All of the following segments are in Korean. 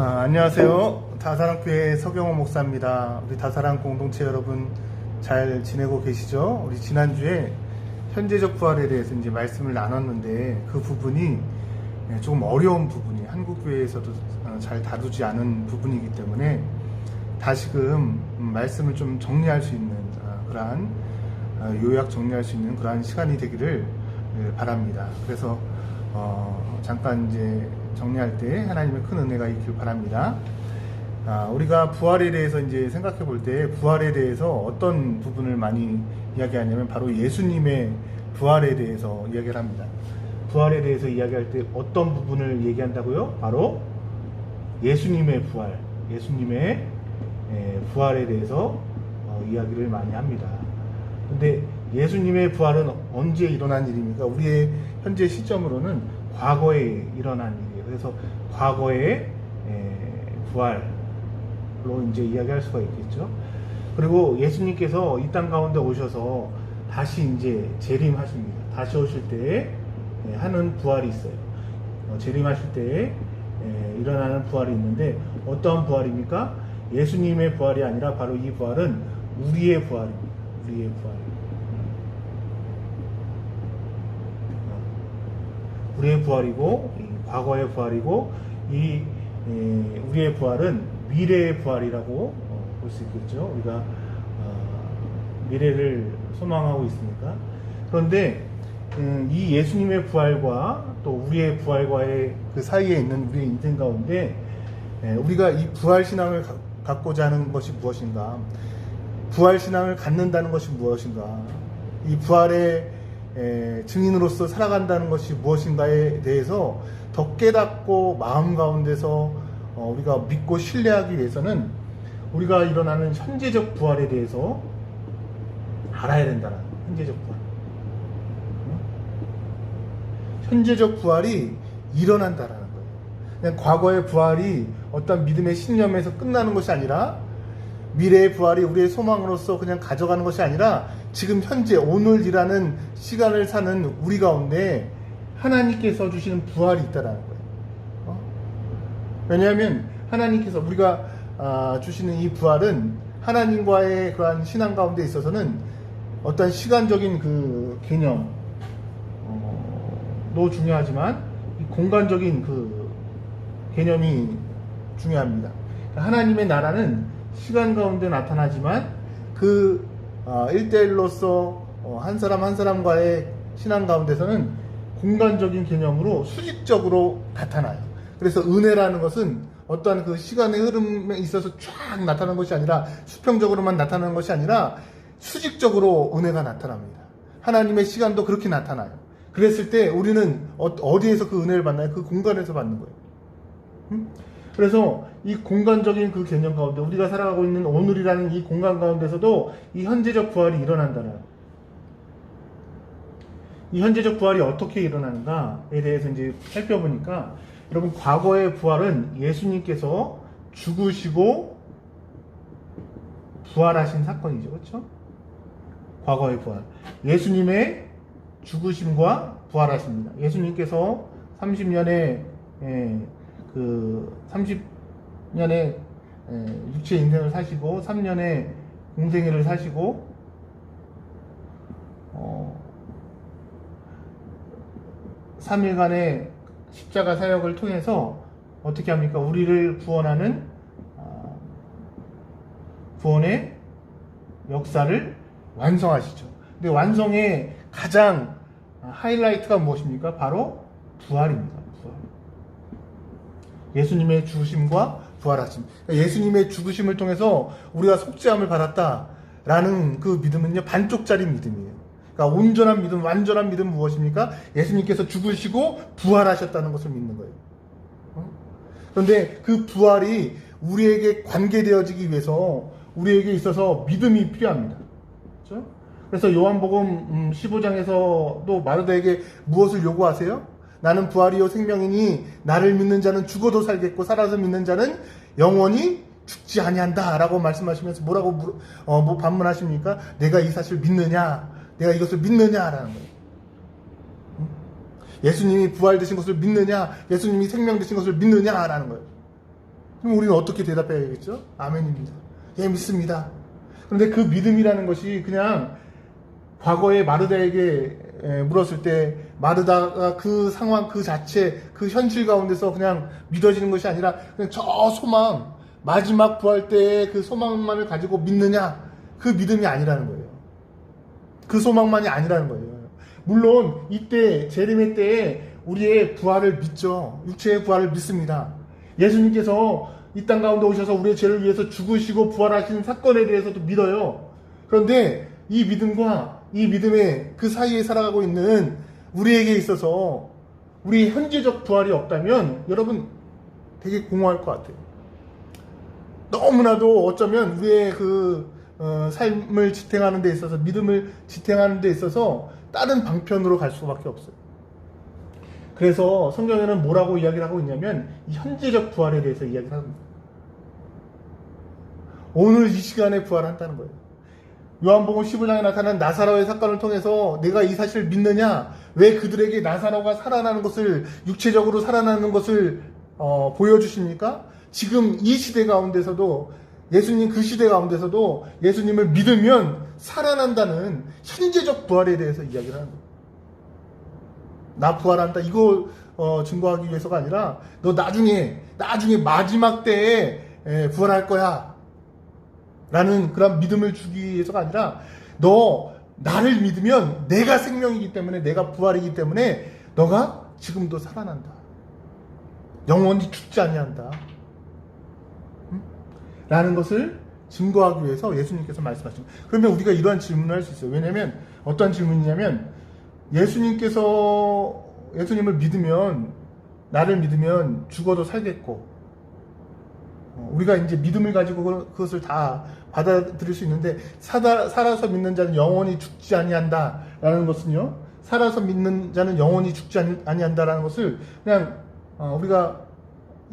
안녕하세요. 다사랑교회 서경호 목사입니다. 우리 다사랑 공동체 여러분 잘 지내고 계시죠? 우리 지난주에 현재적 부활에 대해서 이제 말씀을 나눴는데 그 부분이 조금 어려운 부분이 한국교회에서도 잘 다루지 않은 부분이기 때문에 다시금 말씀을 좀 정리할 수 있는 그러한 요약 정리할 수 있는 그러한 시간이 되기를 바랍니다. 그래서 잠깐 이제 정리할 때 하나님의 큰 은혜가 있길 바랍니다. 우리가 부활에 대해서 이제 생각해 볼 때 부활에 대해서 어떤 부분을 많이 이야기하냐면 바로 예수님의 부활에 대해서 이야기를 합니다. 부활에 대해서 이야기할 때 어떤 부분을 얘기한다고요? 바로 예수님의 부활, 예수님의 부활에 대해서 이야기를 많이 합니다. 근데 예수님의 부활은 언제 일어난 일입니까? 우리의 현재 시점으로는 과거에 일어난 일이에요. 그래서 과거의 부활로 이제 이야기할 수가 있겠죠. 그리고 예수님께서 이 땅 가운데 오셔서 다시 이제 재림하십니다. 다시 오실 때 하는 부활이 있어요. 재림하실 때 일어나는 부활이 있는데 어떠한 부활입니까? 예수님의 부활이 아니라 바로 이 부활은 우리의 부활입니다. 우리의 부활. 우리의 부활이고 과거의 부활이고 이 우리의 부활은 미래의 부활이라고 볼 수 있겠죠. 우리가 미래를 소망하고 있으니까. 그런데 이 예수님의 부활과 또 우리의 부활과의 그 사이에 있는 우리의 인생 가운데 우리가 이 부활 신앙을 갖고자 하는 것이 무엇인가? 부활 신앙을 갖는다는 것이 무엇인가? 이 부활의 증인으로서 살아간다는 것이 무엇인가에 대해서 더 깨닫고 마음 가운데서 우리가 믿고 신뢰하기 위해서는 우리가 일어나는 현재적 부활에 대해서 알아야 된다는 현재적 부활. 현재적 부활이 일어난다라는 거예요. 그냥 과거의 부활이 어떤 믿음의 신념에서 끝나는 것이 아니라 미래의 부활이 우리의 소망으로서 그냥 가져가는 것이 아니라 지금 현재 오늘이라는 시간을 사는 우리 가운데 하나님께서 주시는 부활이 있다라는 거예요. 왜냐하면 하나님께서 우리가 주시는 이 부활은 하나님과의 그러한 신앙 가운데 있어서는 어떤 시간적인 그 개념도 중요하지만 이 공간적인 그 개념이 중요합니다. 하나님의 나라는 시간 가운데 나타나지만 그 1대1로서 한 사람 한 사람과의 신앙 가운데서는 공간적인 개념으로 수직적으로 나타나요. 그래서 은혜라는 것은 어떠한 그 시간의 흐름에 있어서 쫙 나타나는 것이 아니라 수평적으로만 나타나는 것이 아니라 수직적으로 은혜가 나타납니다. 하나님의 시간도 그렇게 나타나요. 그랬을 때 우리는 어디에서 그 은혜를 받나요? 그 공간에서 받는 거예요. 그래서 이 공간적인 그 개념 가운데 우리가 살아가고 있는 오늘이라는 이 공간 가운데서도 이 현재적 부활이 일어난다는 이 현재적 부활이 어떻게 일어나는가에 대해서 이제 살펴보니까 여러분 과거의 부활은 예수님께서 죽으시고 부활하신 사건이죠. 그렇죠? 과거의 부활. 예수님의 죽으심과 부활하십니다. 예수님께서 30년의 그 30년의 육체 인생을 사시고 3년의 공생애를 사시고 3일간의 십자가 사역을 통해서 어떻게 합니까? 우리를 구원하는 구원의 역사를 완성하시죠. 근데 완성의 가장 하이라이트가 무엇입니까? 바로 부활입니다. 부활. 예수님의 죽으심과 부활하심. 그러니까 예수님의 죽으심을 통해서 우리가 속죄함을 받았다라는 그 믿음은요, 반쪽짜리 믿음이에요. 그러니까 온전한 믿음, 완전한 믿음은 무엇입니까? 예수님께서 죽으시고 부활하셨다는 것을 믿는 거예요. 그런데 그 부활이 우리에게 관계되어지기 위해서 우리에게 있어서 믿음이 필요합니다. 그렇죠? 그래서 요한복음 15장에서도 마르다에게 무엇을 요구하세요? 나는 부활이요 생명이니 나를 믿는 자는 죽어도 살겠고 살아서 믿는 자는 영원히 죽지 아니한다 라고 말씀하시면서 뭐라고 반문하십니까? 내가 이 사실을 믿느냐? 내가 이것을 믿느냐라는 거예요. 예수님이 부활되신 것을 믿느냐? 예수님이 생명 되신 것을 믿느냐라는 거예요. 그럼 우리는 어떻게 대답해야겠죠? 아멘입니다. 예, 믿습니다. 그런데 그 믿음이라는 것이 그냥 과거에 마르다에게 물었을 때 마르다가 그 상황 그 자체 그 현실 가운데서 그냥 믿어지는 것이 아니라 그냥 저 소망 마지막 부활 때의 그 소망만을 가지고 믿느냐, 그 믿음이 아니라는 거예요. 그 소망만이 아니라는 거예요. 물론 이때 재림의 때에 우리의 부활을 믿죠. 육체의 부활을 믿습니다. 예수님께서 이 땅 가운데 오셔서 우리의 죄를 위해서 죽으시고 부활하시는 사건에 대해서도 믿어요. 그런데 이 믿음과 이 믿음의 그 사이에 살아가고 있는 우리에게 있어서 우리 현재적 부활이 없다면 여러분 되게 공허할 것 같아요. 너무나도 어쩌면 우리의 그 삶을 지탱하는 데 있어서, 믿음을 지탱하는 데 있어서 다른 방편으로 갈 수밖에 없어요. 그래서 성경에는 뭐라고 이야기를 하고 있냐면 이 현재적 부활에 대해서 이야기를 합니다. 오늘 이 시간에 부활한다는 거예요. 요한복음 15장에 나타난 나사로의 사건을 통해서 내가 이 사실을 믿느냐, 왜 그들에게 나사로가 살아나는 것을, 육체적으로 살아나는 것을 보여주십니까? 지금 이 시대 가운데서도, 예수님 그 시대 가운데서도 예수님을 믿으면 살아난다는 현재적 부활에 대해서 이야기를 하는 거예요. 나 부활한다, 이거 증거하기 위해서가 아니라 너 나중에 마지막 때에 부활할 거야 라는 그런 믿음을 주기 위해서가 아니라, 너 나를 믿으면 내가 생명이기 때문에, 내가 부활이기 때문에 너가 지금도 살아난다, 영원히 죽지 아니한다 라는 것을 증거하기 위해서 예수님께서 말씀하십니다. 그러면 우리가 이러한 질문을 할 수 있어요. 왜냐하면 어떤 질문이냐면, 예수님을 믿으면, 나를 믿으면 죽어도 살겠고, 우리가 이제 믿음을 가지고 그것을 다 받아들일 수 있는데, 살아서 믿는 자는 영원히 죽지 아니한다 라는 것은요, 살아서 믿는 자는 영원히 죽지 아니한다 라는 것을 그냥 우리가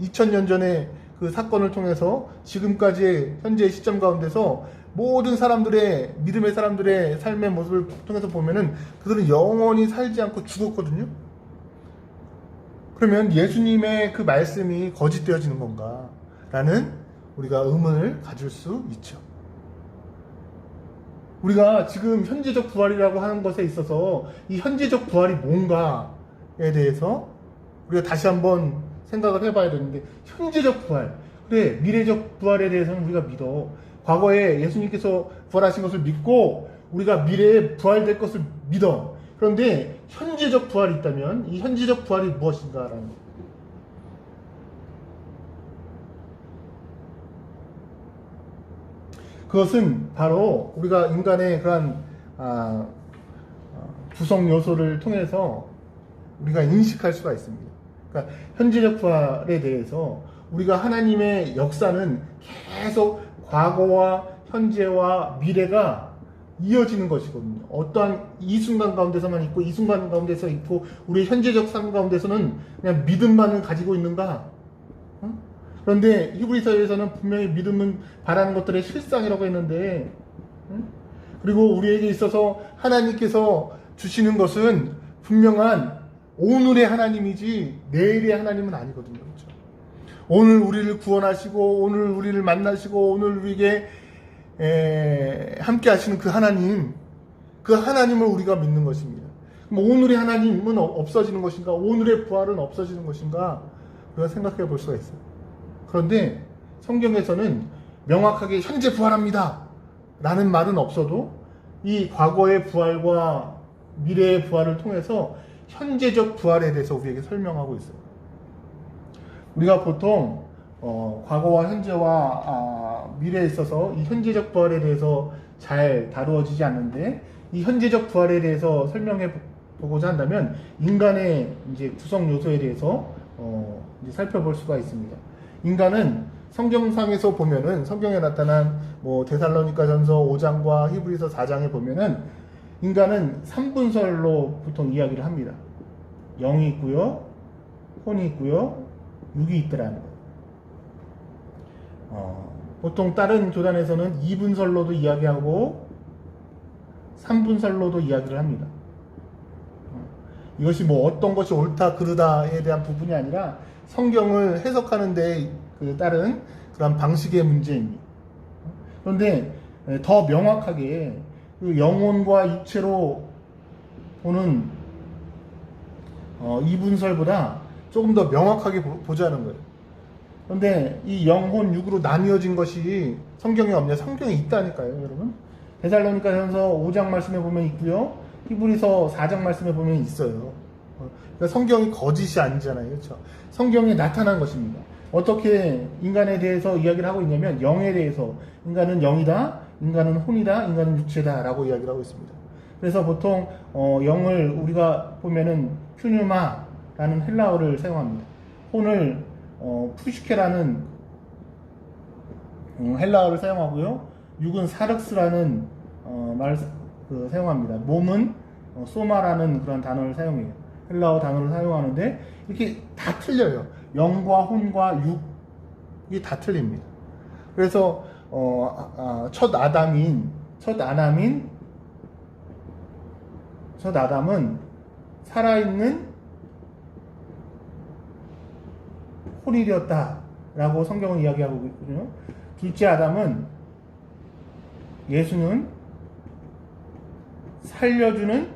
2000년 전에 그 사건을 통해서 지금까지의 현재의 시점 가운데서 모든 사람들의, 믿음의 사람들의 삶의 모습을 통해서 보면은 그들은 영원히 살지 않고 죽었거든요. 그러면 예수님의 그 말씀이 거짓되어지는 건가 라는 우리가 의문을 가질 수 있죠. 우리가 지금 현재적 부활이라고 하는 것에 있어서 이 현재적 부활이 뭔가에 대해서 우리가 다시 한번 생각을 해봐야 되는데, 현재적 부활, 그래, 미래적 부활에 대해서는 우리가 믿어. 과거에 예수님께서 부활하신 것을 믿고 우리가 미래에 부활될 것을 믿어. 그런데 현재적 부활이 있다면 이 현재적 부활이 무엇인가라는 거. 그것은 바로 우리가 인간의 그러한 구성 요소를 통해서 우리가 인식할 수가 있습니다. 그러니까 현재적 부활에 대해서 우리가 하나님의 역사는 계속 과거와 현재와 미래가 이어지는 것이거든요. 어떠한 이 순간 가운데서만 있고 이 순간 가운데서 있고 우리의 현재적 삶 가운데서는 그냥 믿음만을 가지고 있는가? 그런데 히브리서에서는 분명히 믿음은 바라는 것들의 실상이라고 했는데, 그리고 우리에게 있어서 하나님께서 주시는 것은 분명한 오늘의 하나님이지 내일의 하나님은 아니거든요. 그렇죠? 오늘 우리를 구원하시고 오늘 우리를 만나시고 오늘 우리에게 함께 하시는 그 하나님을 우리가 믿는 것입니다. 그럼 오늘의 하나님은 없어지는 것인가? 오늘의 부활은 없어지는 것인가? 우리가 생각해 볼 수가 있어요. 그런데 성경에서는 명확하게 현재 부활합니다 라는 말은 없어도 이 과거의 부활과 미래의 부활을 통해서 현재적 부활에 대해서 우리에게 설명하고 있어요. 우리가 보통 과거와 현재와 미래에 있어서 이 현재적 부활에 대해서 잘 다루어지지 않는데, 이 현재적 부활에 대해서 설명해 보고자 한다면 인간의 이제 구성 요소에 대해서 이제 살펴볼 수가 있습니다. 인간은 성경상에서 보면은, 성경에 나타난 데살로니가전서 5장과 히브리서 4장에 보면은 인간은 3분설로 보통 이야기를 합니다. 영이 있고요, 혼이 있고요, 육이 있더라는 거예요. 보통 다른 교단에서는 2분설로도 이야기하고 3분설로도 이야기를 합니다. 이것이 뭐 어떤 것이 옳다 그르다에 대한 부분이 아니라 성경을 해석하는 데 따른 그런 방식의 문제입니다. 그런데 더 명확하게 그 영혼과 육체로 보는 이분설보다 조금 더 명확하게 보자는 거예요. 그런데 이 영혼 육으로 나뉘어진 것이 성경에 없냐? 성경에 있다니까요, 여러분. 데살로니가전서 5장 말씀에 보면 있고요. 히브리서 4장 말씀에 보면 있어요. 그러니까 성경이 거짓이 아니잖아요, 그렇죠? 성경에 나타난 것입니다. 어떻게 인간에 대해서 이야기를 하고 있냐면 영에 대해서 인간은 영이다, 인간은 혼이다, 인간은 육체다라고 이야기를 하고 있습니다. 그래서 보통 영을 우리가 보면은 퓨뉴마라는 헬라어를 사용합니다. 혼을 푸시케라는 헬라어를 사용하고요. 육은 사륵스라는 말을 사용합니다. 몸은 소마라는 그런 단어를 사용해요. 헬라어 단어를 사용하는데 이렇게 다 틀려요. 영과 혼과 육이 다 틀립니다. 그래서 첫 아담은 살아있는 혼이 되었다라고 성경은 이야기하고 있거든요. 둘째 아담은 예수는 살려주는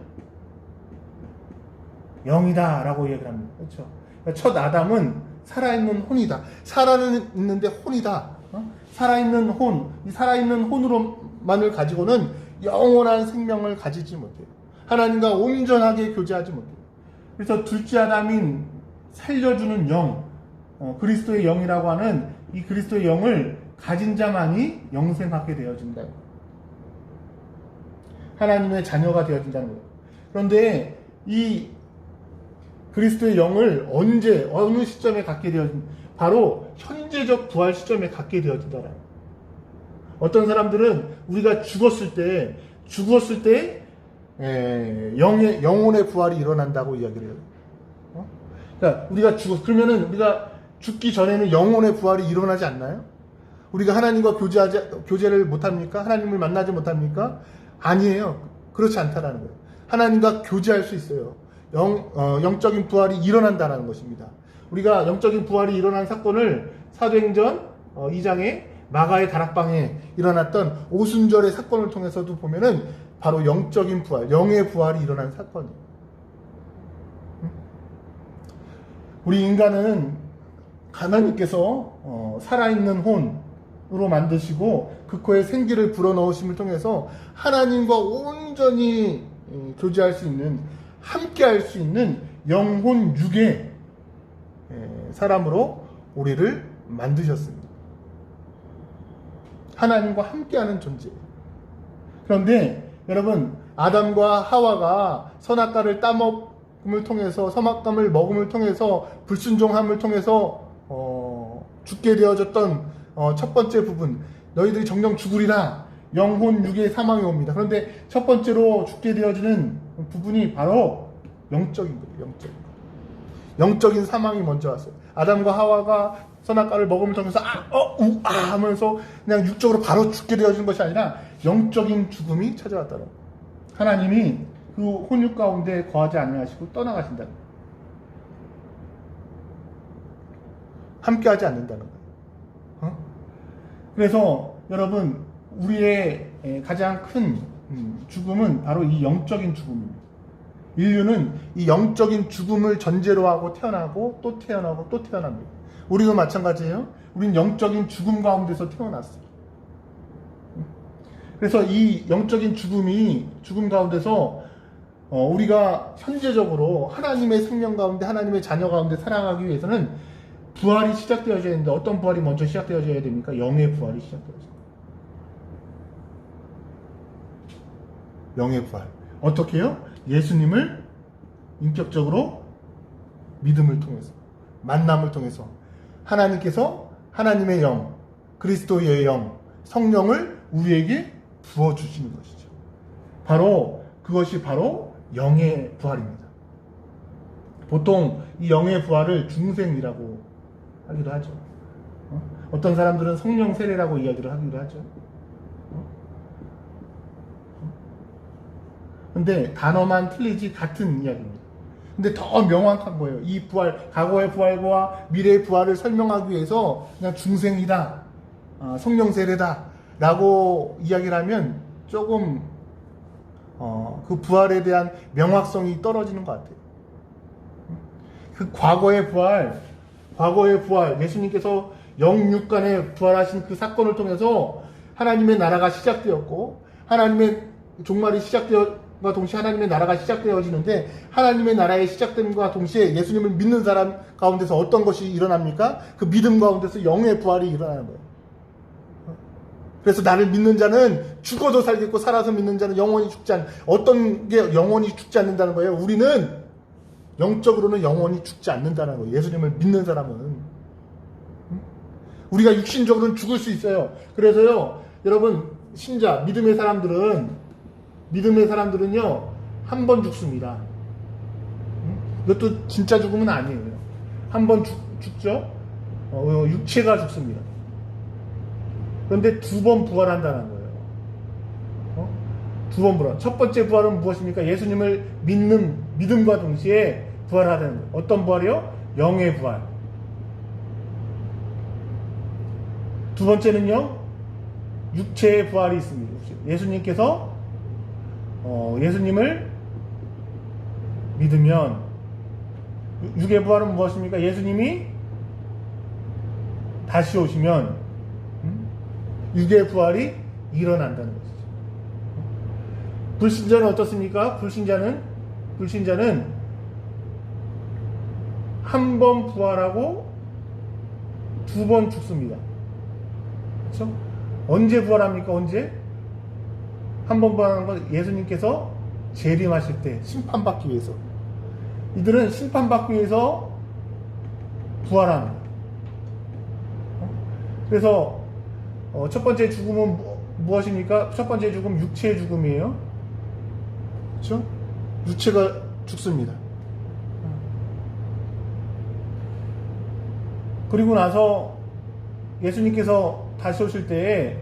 영이다라고 이야기를 합니다. 그렇죠? 그러니까 첫 아담은 살아있는 혼이다. 살아있는데 혼이다. 살아있는 혼, 이 살아있는 혼으로만을 가지고는 영원한 생명을 가지지 못해요. 하나님과 온전하게 교제하지 못해요. 그래서 둘째 아담인 살려주는 영, 그리스도의 영이라고 하는 이 그리스도의 영을 가진 자만이 영생하게 되어진다. 하나님의 자녀가 되어진다는 거예요. 그런데 이 그리스도의 영을 언제, 어느 시점에 갖게 되어진, 바로 현재적 부활 시점에 갖게 되어진다라는 거예요. 어떤 사람들은 우리가 죽었을 때 영혼의 부활이 일어난다고 이야기를 해요. 그러니까 그러면은 우리가 죽기 전에는 영혼의 부활이 일어나지 않나요? 우리가 하나님과 교제를 못합니까? 하나님을 만나지 못합니까? 아니에요. 그렇지 않다라는 거예요. 하나님과 교제할 수 있어요. 영적인 부활이 일어난다는 것입니다. 우리가 영적인 부활이 일어난 사건을 사도행전 2장에 마가의 다락방에 일어났던 오순절의 사건을 통해서도 보면은 바로 영적인 부활, 영의 부활이 일어난 사건이에요. 우리 인간은 하나님께서 살아있는 혼으로 만드시고 그 코에 생기를 불어넣으심을 통해서 하나님과 온전히 교제할 수 있는, 함께 할 수 있는 영혼 육의 사람으로 우리를 만드셨습니다. 하나님과 함께하는 존재. 그런데 여러분, 아담과 하와가 선악과를 따먹음을 통해서, 선악과를 먹음을 통해서, 불순종함을 통해서 죽게 되어졌던 첫 번째 부분, 너희들이 정령 죽으리라, 영혼 육의 사망이 옵니다. 그런데 첫 번째로 죽게 되어지는 부분이 바로 영적인 거예요. 영적인 사망이 먼저 왔어요. 아담과 하와가 선악과를 먹음을 통해서 하면서 그냥 육적으로 바로 죽게 되어진 것이 아니라 영적인 죽음이 찾아왔다는 거예요. 하나님이 그 혼육 가운데 거하지 아니하시고 떠나가신다는 거예요. 함께하지 않는다는 거예요. 그래서 여러분, 우리의 가장 큰 죽음은 바로 이 영적인 죽음입니다. 인류는 이 영적인 죽음을 전제로 하고 태어나고 또 태어나고 또 태어납니다. 우리도 마찬가지예요. 우리는 영적인 죽음 가운데서 태어났어요. 그래서 이 영적인 죽음 가운데서 우리가 현재적으로 하나님의 생명 가운데, 하나님의 자녀 가운데 살아가기 위해서는 부활이 시작되어져야 되는데, 어떤 부활이 먼저 시작되어져야 됩니까? 영의 부활이 시작되어져야 됩니다. 영의 부활. 어떻게 해요? 예수님을 인격적으로 믿음을 통해서, 만남을 통해서 하나님께서 하나님의 영, 그리스도의 영, 성령을 우리에게 부어주시는 것이죠. 그것이 바로 영의 부활입니다. 보통 이 영의 부활을 중생이라고 하기도 하죠. 어떤 사람들은 성령 세례라고 이야기를 하기도 하죠. 근데 단어만 틀리지 같은 이야기입니다. 근데 더 명확한 거예요. 이 부활, 과거의 부활과 미래의 부활을 설명하기 위해서 그냥 중생이다, 성령 세례다 라고 이야기를 하면 조금 그 부활에 대한 명확성이 떨어지는 것 같아요. 그 과거의 부활, 예수님께서 영육간에 부활하신 그 사건을 통해서 하나님의 나라가 시작되었고, 하나님의 종말이 시작되었과 동시에 하나님의 나라가 시작되어지는데, 하나님의 나라에 시작되는과 동시에 예수님을 믿는 사람 가운데서 어떤 것이 일어납니까? 그 믿음 가운데서 영의 부활이 일어나는 거예요. 그래서 나를 믿는 자는 죽어도 살겠고 살아서 믿는 자는 영원히 죽지 않는, 어떤 게 영원히 죽지 않는다는 거예요? 우리는 영적으로는 영원히 죽지 않는다는 거예요. 예수님을 믿는 사람은. 우리가 육신적으로는 죽을 수 있어요. 그래서요, 여러분, 신자, 믿음의 사람들은요, 한 번 죽습니다. 이것도 진짜 죽음은 아니에요. 한 번 죽죠? 육체가 죽습니다. 그런데 두 번 부활한다는 거예요. 두 번 부활. 첫 번째 부활은 무엇입니까? 예수님을 믿음과 동시에 부활하는 거예요. 어떤 부활이요? 영의 부활. 두 번째는요, 육체의 부활이 있습니다. 예수님께서 예수님을 믿으면, 육의 부활은 무엇입니까? 예수님이 다시 오시면 육의 부활이 일어난다는 것이죠. 불신자는 어떻습니까? 불신자는 한 번 부활하고 두 번 죽습니다. 그렇죠? 언제 부활합니까? 언제? 한 번 부활하는 건 예수님께서 재림하실 때 심판받기 위해서. 이들은 심판받기 위해서 부활합니다. 그래서 첫 번째 죽음은 무엇입니까? 첫 번째 죽음, 육체의 죽음이에요. 그렇죠? 육체가 죽습니다. 그리고 나서 예수님께서 다시 오실 때에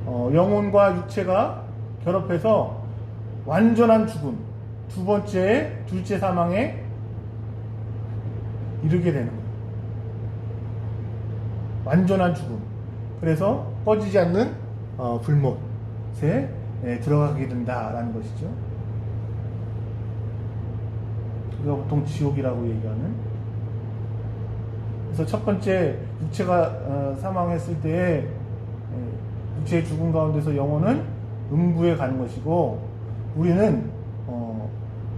영혼과 육체가 결합해서 완전한 죽음, 둘째 사망에 이르게 되는 거예요. 완전한 죽음. 그래서 꺼지지 않는 불못에 들어가게 된다라는 것이죠. 우리가 보통 지옥이라고 얘기하는. 그래서 첫 번째 육체가 사망했을 때에 육체의 죽음 가운데서 영혼은 음부에 가는 것이고, 우리는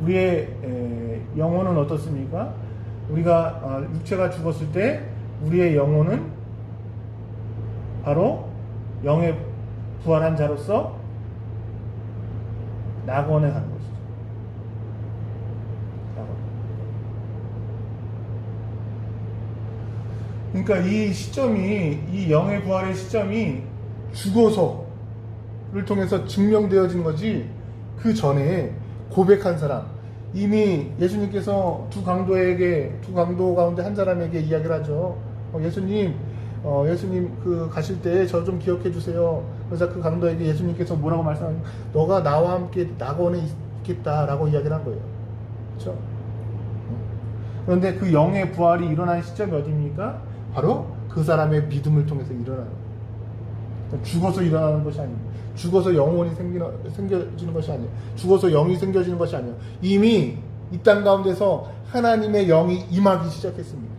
우리의 영혼은 어떻습니까? 우리가 육체가 죽었을 때 우리의 영혼은 바로 영의 부활한 자로서 낙원에 가는 것이죠. 낙원. 그러니까 이 영의 부활의 시점이 죽어서를 통해서 증명되어진 거지, 그 전에 고백한 사람, 이미 예수님께서 두 강도 가운데 한 사람에게 이야기를 하죠. 예수님 그 가실 때 저 좀 기억해 주세요. 그래서 그 강도에게 예수님께서 뭐라고 말씀하냐면, 너가 나와 함께 낙원에 있겠다라고 이야기를 한 거예요. 그렇죠? 그런데 그 영의 부활이 일어난 시점이 어디입니까? 바로 그 사람의 믿음을 통해서 일어나는 거예요. 죽어서 일어나는 것이 아닙니다. 죽어서 영혼이 생겨지는 것이 아니에요. 죽어서 영이 생겨지는 것이 아니에요. 이미 이 땅 가운데서 하나님의 영이 임하기 시작했습니다.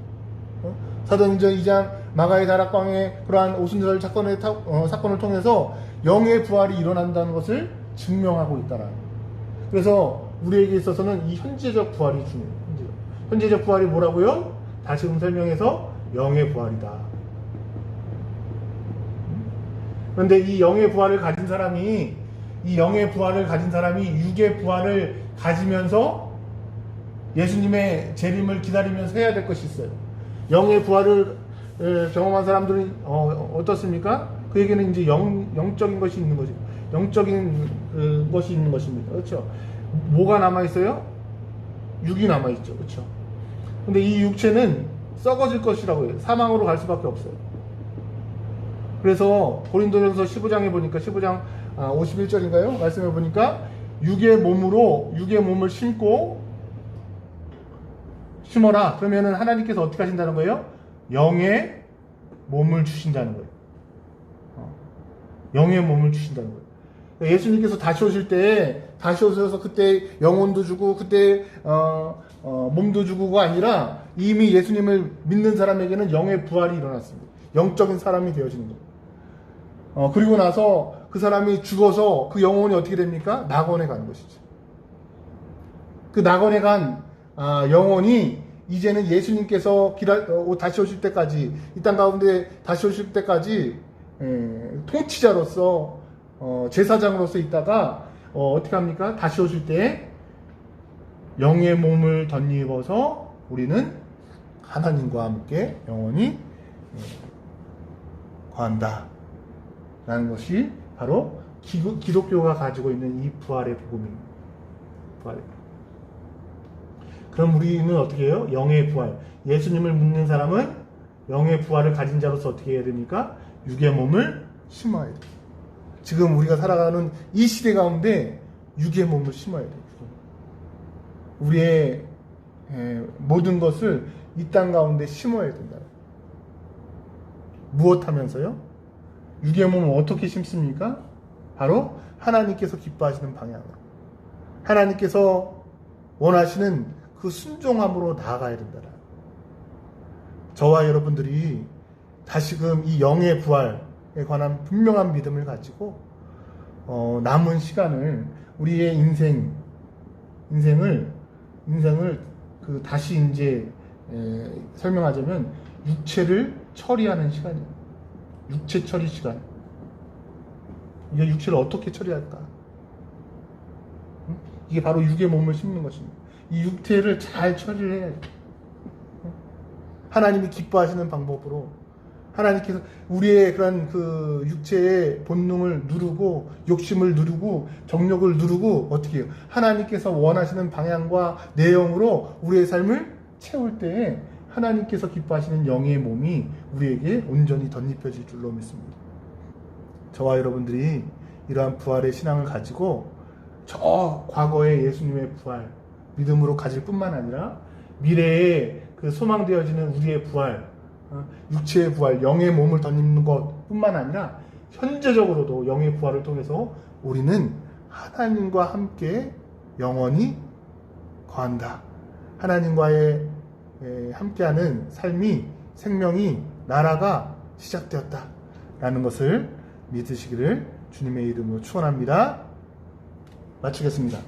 사도행전 2장 마가의 다락방의 그러한 오순절 사건을 통해서 영의 부활이 일어난다는 것을 증명하고 있다라는 거예요. 그래서 우리에게 있어서는 이 현재적 부활이 중요해요. 현재적 부활이 뭐라고요? 다시금 설명해서 영의 부활이다. 그런데 이 영의 부활을 가진 사람이 육의 부활을 가지면서 예수님의 재림을 기다리면서 해야 될 것이 있어요. 영의 부활을 경험한 사람들은 어떻습니까? 그에게는 이제 영적인 것이 있는 거죠. 영적인 것이 있는 것입니다. 그렇죠? 뭐가 남아있어요? 육이 남아있죠. 그렇죠? 근데 이 육체는 썩어질 것이라고 해요. 사망으로 갈 수밖에 없어요. 그래서 고린도전서 15장에 보니까 15장 51절인가요? 말씀해 보니까 육의 몸을 심어라. 그러면은 하나님께서 어떻게 하신다는 거예요? 영의 몸을 주신다는 거예요. 영의 몸을 주신다는 거예요. 예수님께서 다시 오실 때, 다시 오셔서 그때 영혼도 주고, 그때, 몸도 주고가 아니라 이미 예수님을 믿는 사람에게는 영의 부활이 일어났습니다. 영적인 사람이 되어지는 거예요. 그리고 나서 그 사람이 죽어서 그 영혼이 어떻게 됩니까? 낙원에 가는 것이죠. 그 낙원에 간 영혼이 이제는 예수님께서 다시 오실 때까지, 이 땅 가운데 다시 오실 때까지 통치자로서 제사장으로서 있다가 어떻게 합니까? 다시 오실 때 영의 몸을 덧입어서 우리는 하나님과 함께 영원히 거한다 라는 것이 바로 기독교가 가지고 있는 이 부활의 복음입니다. 그럼 우리는 어떻게 해요? 영의 부활. 예수님을 믿는 사람은 영의 부활을 가진 자로서 어떻게 해야 됩니까? 육의 몸을 심어야 돼요. 지금 우리가 살아가는 이 시대 가운데 육의 몸을 심어야 돼요. 우리의 모든 것을 이 땅 가운데 심어야 된다. 무엇 하면서요? 육의 몸을 어떻게 심습니까? 바로 하나님께서 기뻐하시는 방향으로. 하나님께서 원하시는 그 순종함으로 나아가야 된다. 저와 여러분들이 다시금 이 영의 부활에 관한 분명한 믿음을 가지고 남은 시간을 우리의 인생을 그 다시 이제 설명하자면 육체를 처리하는 시간이에요. 육체 처리 시간. 이게 육체를 어떻게 처리할까? 이게 바로 육의 몸을 심는 것입니다. 이 육체를 잘 처리를 해야 돼요. 하나님이 기뻐하시는 방법으로 하나님께서 우리의 그런 그 육체의 본능을 누르고 욕심을 누르고 정욕을 누르고 어떻게 해요? 하나님께서 원하시는 방향과 내용으로 우리의 삶을 채울 때에 하나님께서 기뻐하시는 영의 몸이 우리에게 온전히 덧입혀질 줄로 믿습니다. 저와 여러분들이 이러한 부활의 신앙을 가지고 저 과거의 예수님의 부활 믿음으로 가질 뿐만 아니라 미래에 그 소망되어지는 우리의 부활, 육체의 부활, 영의 몸을 덧입는 것 뿐만 아니라 현재적으로도 영의 부활을 통해서 우리는 하나님과 함께 영원히 거한다. 하나님과의 함께하는 삶이, 생명이, 나라가 시작되었다 라는 것을 믿으시기를 주님의 이름으로 축원합니다. 마치겠습니다.